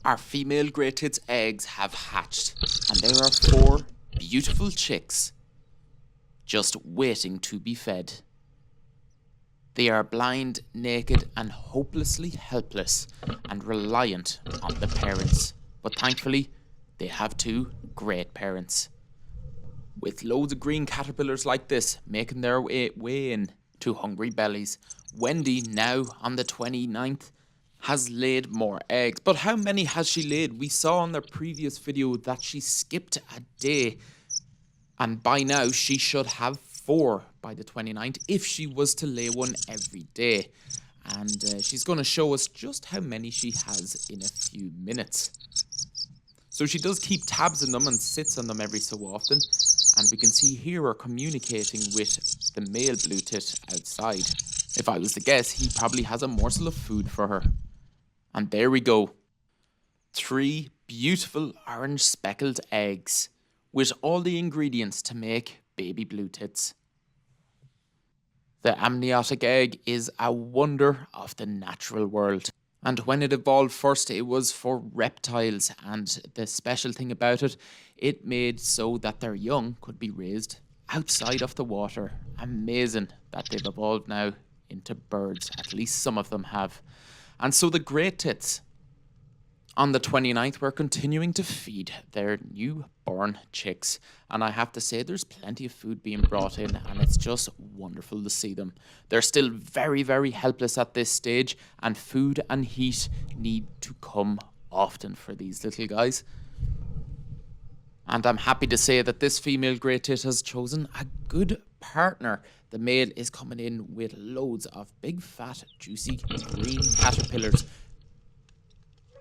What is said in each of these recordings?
Our female grey tit's eggs have hatched, and there are 4 beautiful chicks just waiting to be fed. They are blind, naked, and hopelessly helpless and reliant on the parents. But thankfully, they have 2 great parents. With loads of green caterpillars like this making their way in to hungry bellies, Wendy, now on the 29th, has laid more eggs. But how many has she laid? We saw in the previous video that she skipped a day, and by now she should have 4 by the 29th if she was to lay one every day. And she's going to show us just how many she has in a few minutes. So she does keep tabs on them and sits on them every so often. And we can see here her communicating with the male blue-tit outside. If I was to guess, he probably has a morsel of food for her. And there we go. 3 beautiful orange speckled eggs with all the ingredients to make baby blue-tits. The amniotic egg is a wonder of the natural world. And when it evolved first, it was for reptiles, and the special thing about it, it made so that their young could be raised outside of the water. Amazing that they've evolved now into birds, at least some of them have. And so the grey tits, on the 29th, we're continuing to feed their newborn chicks. And I have to say, there's plenty of food being brought in, and it's just wonderful to see them. They're still very, very helpless at this stage, and food and heat need to come often for these little guys. And I'm happy to say that this female grey tit has chosen a good partner. The male is coming in with loads of big, fat, juicy green caterpillars.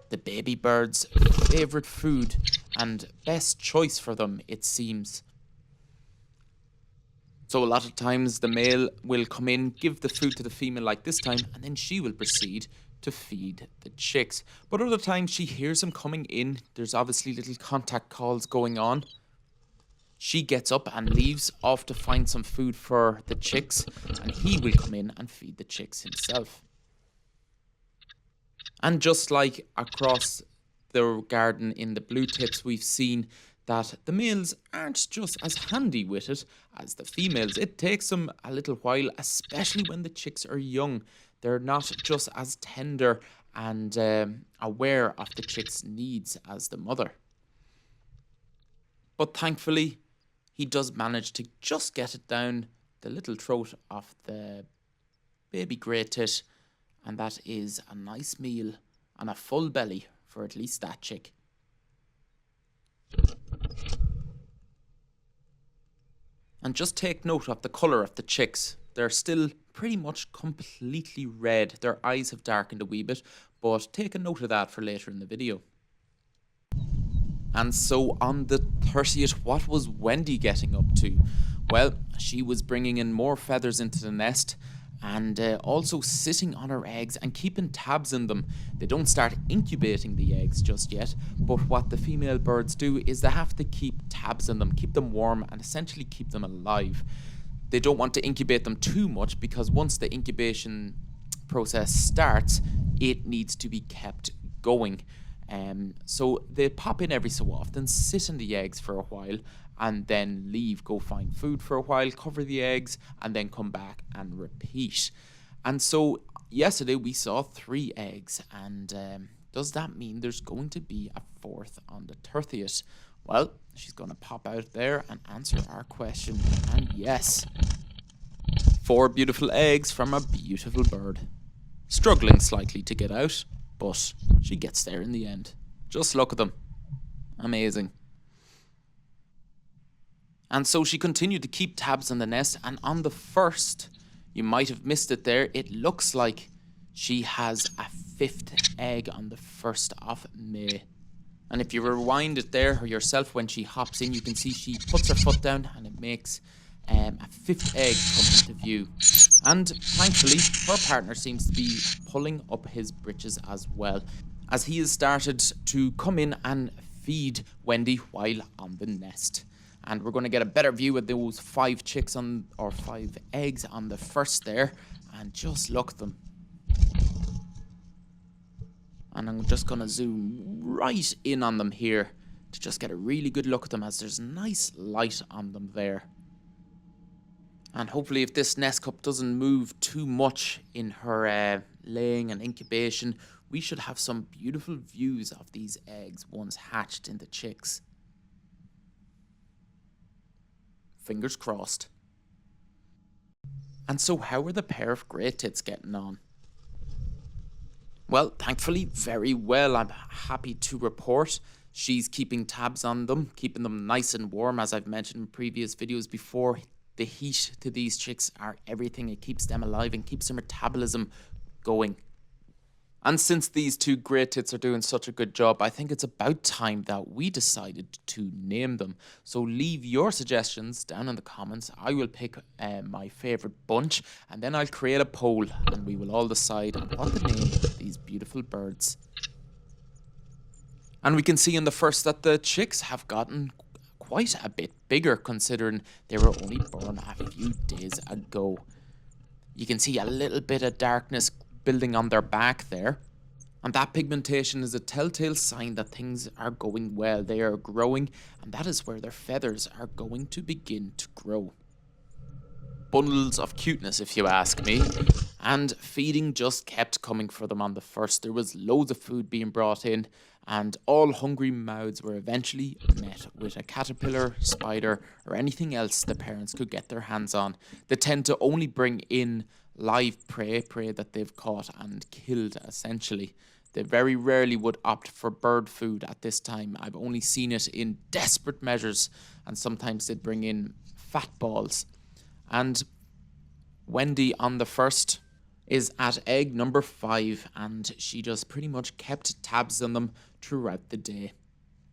The baby bird's favourite food and best choice for them, it seems. So a lot of times the male will come in, give the food to the female like this time, and then she will proceed to feed the chicks. But other times she hears him coming in. There's obviously little contact calls going on. She gets up and leaves off to find some food for the chicks, and he will come in and feed the chicks himself. And just like across the garden in the blue-tits, we've seen that the males aren't just as handy with it as the females. It takes them a little while, especially when the chicks are young. They're not just as tender and aware of the chick's needs as the mother. But thankfully, he does manage to just get it down the little throat of the baby grey tit. And that is a nice meal and a full belly for at least that chick. And just take note of the colour of the chicks. They're still pretty much completely red. Their eyes have darkened a wee bit, but take a note of that for later in the video. And so on the 30th, what was Wendy getting up to? Well, she was bringing in more feathers into the nest, and also sitting on her eggs and keeping tabs on them. They don't start incubating the eggs just yet, but what the female birds do is they have to keep tabs on them, keep them warm, and essentially keep them alive. They don't want to incubate them too much, because once the incubation process starts, it needs to be kept going. So they pop in every so often, sit in the eggs for a while, and then leave, go find food for a while, cover the eggs, and then come back and repeat. And so yesterday we saw 3 eggs, and does that mean there's going to be a 4th on the 30th? Well, she's going to pop out there and answer our question, and yes, 4 beautiful eggs from a beautiful bird. Struggling slightly to get out, but she gets there in the end. Just look at them. Amazing. And so she continued to keep tabs on the nest, and on the 1st, you might have missed it there, it looks like she has a 5th egg on the 1st of May. And if you rewind it there yourself when she hops in, you can see she puts her foot down and it makes a 5th egg come into view. And thankfully, her partner seems to be pulling up his britches as well, as he has started to come in and feed Wendy while on the nest. And we're going to get a better view of those 5 chicks on, or 5 eggs on the 1st there. And just look at them. And I'm just going to zoom right in on them here to just get a really good look at them, as there's nice light on them there. And hopefully if this nest cup doesn't move too much in her laying and incubation, we should have some beautiful views of these eggs once hatched into chicks. Fingers crossed. And so how are the pair of grey tits getting on? Well, thankfully, very well. I'm happy to report she's keeping tabs on them, keeping them nice and warm, as I've mentioned in previous videos before. The heat to these chicks are everything. It keeps them alive and keeps their metabolism going. And since these two grey tits are doing such a good job, I think it's about time that we decided to name them. So leave your suggestions down in the comments. I will pick my favourite bunch, and then I'll create a poll and we will all decide on what to name these beautiful birds. And we can see in the first that the chicks have gotten quite a bit bigger, considering they were only born a few days ago. You can see a little bit of darkness building on their back there, and that pigmentation is a telltale sign that things are going well. They are growing, and that is where their feathers are going to begin to grow. Bundles of cuteness, if you ask me, and feeding just kept coming for them on the first. There was loads of food being brought in, and all hungry mouths were eventually met with a caterpillar, spider, or anything else the parents could get their hands on. They tend to only bring in live prey that they've caught and killed, essentially. They very rarely would opt for bird food at this time. I've only seen it in desperate measures, and sometimes they'd bring in fat balls. And Wendy on the first is at egg number 5, and she just pretty much kept tabs on them throughout the day.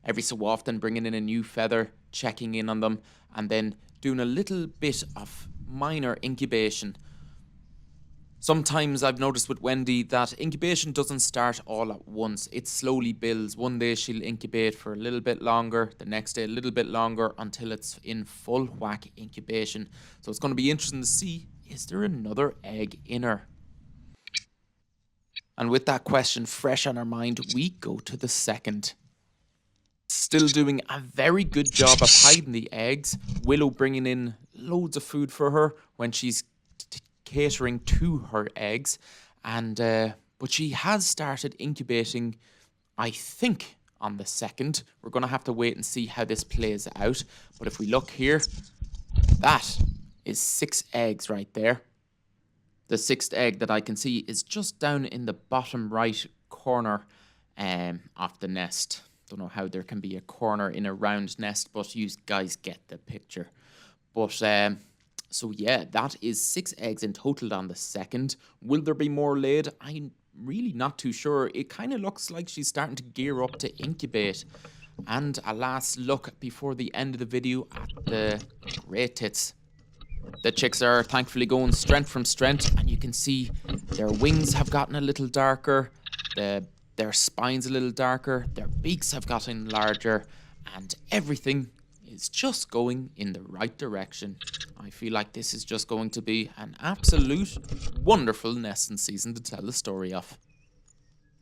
Every so often bringing in a new feather, checking in on them, and then doing a little bit of minor incubation. Sometimes I've noticed with Wendy that incubation doesn't start all at once. It slowly builds. One day she'll incubate for a little bit longer, the next day a little bit longer, until it's in full whack incubation. So it's going to be interesting to see, is there another egg in her? And with that question fresh on our mind, we go to the second. Still doing a very good job of hiding the eggs. Willow bringing in loads of food for her when she's catering to her eggs, and but she has started incubating, I think, on the second. We're going to have to wait and see how this plays out, but if we look here, that is 6 eggs right there. The 6th egg that I can see is just down in the bottom right corner of the nest. Don't know how there can be a corner in a round nest, but you guys get the picture. But so yeah, that is 6 eggs in total on the second. Will there be more laid? I'm really not too sure. It kind of looks like she's starting to gear up to incubate. And a last look before the end of the video at the grey tits. The chicks are thankfully going strength from strength, and you can see their wings have gotten a little darker, their spines a little darker, their beaks have gotten larger, and everything is just going in the right direction. I feel like this is just going to be an absolute wonderful nesting season to tell the story of.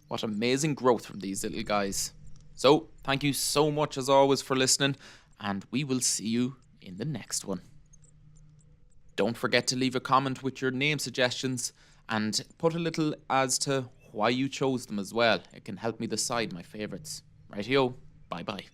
What amazing growth from these little guys. So, thank you so much as always for listening, and we will see you in the next one. Don't forget to leave a comment with your name suggestions and put a little as to why you chose them as well. It can help me decide my favourites. Rightio, bye bye.